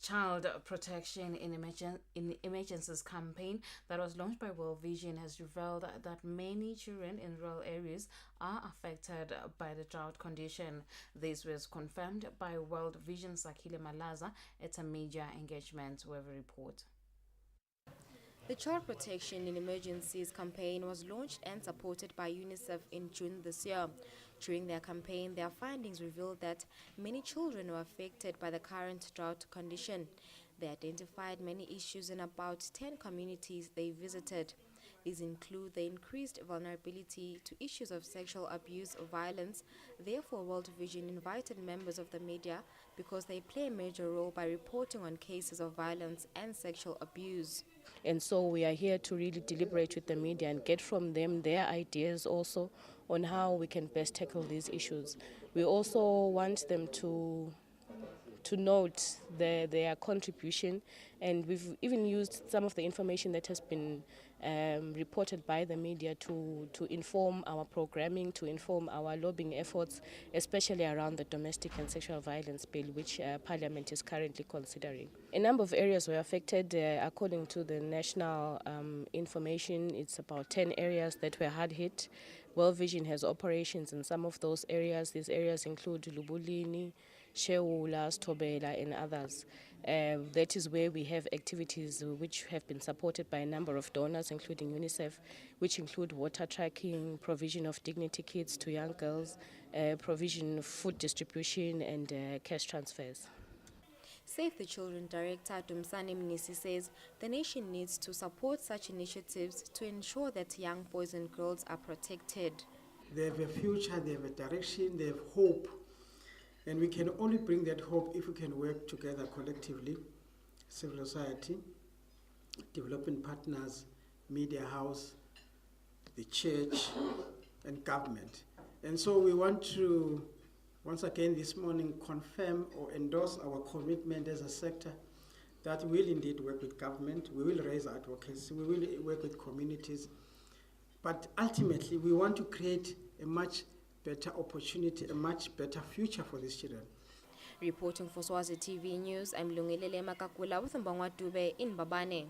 Child Protection in Emergencies campaign that was launched by World Vision has revealed that many children in rural areas are affected by the drought condition. This was confirmed by World Vision Sakhilile Malaza at a media engagement. We have a report. The Child Protection in Emergencies campaign was launched and supported by UNICEF in June this year. During their campaign, their findings revealed that many children were affected by the current drought condition. They identified many issues in about 10 communities they visited. These include the increased vulnerability to issues of sexual abuse or violence. Therefore, World Vision invited members of the media because they play a major role by reporting on cases of violence and sexual abuse. And so we are here to really deliberate with the media and get from them their ideas also on how we can best tackle these issues. We also want them to note their contribution, and we've even used some of the information that has been reported by the media to inform our programming, to inform our lobbying efforts, especially around the domestic and sexual violence bill, which Parliament is currently considering. A number of areas were affected. According to the national information, it's about 10 areas that were hard hit. World Vision has operations in some of those areas. These areas include Lubulini, Sheula, Stobela, and others. That is where we have activities which have been supported by a number of donors, including UNICEF, which include water tracking, provision of dignity kits to young girls, provision of food distribution, and cash transfers. Save the Children Director Dumsani Mnisi says the nation needs to support such initiatives to ensure that young boys and girls are protected. They have a future, they have a direction, they have hope. And we can only bring that hope if we can work together collectively, civil society, development partners, media house, the church, and government. And so we want to, once again this morning, confirm or endorse our commitment as a sector that we will indeed work with government, we will raise advocacy, we will work with communities. But ultimately, we want to create a much better opportunity, a much better future for these children. Reporting for Swazi TV News, I'm Lungilele Makakula with Mbangwa Dube in Babane.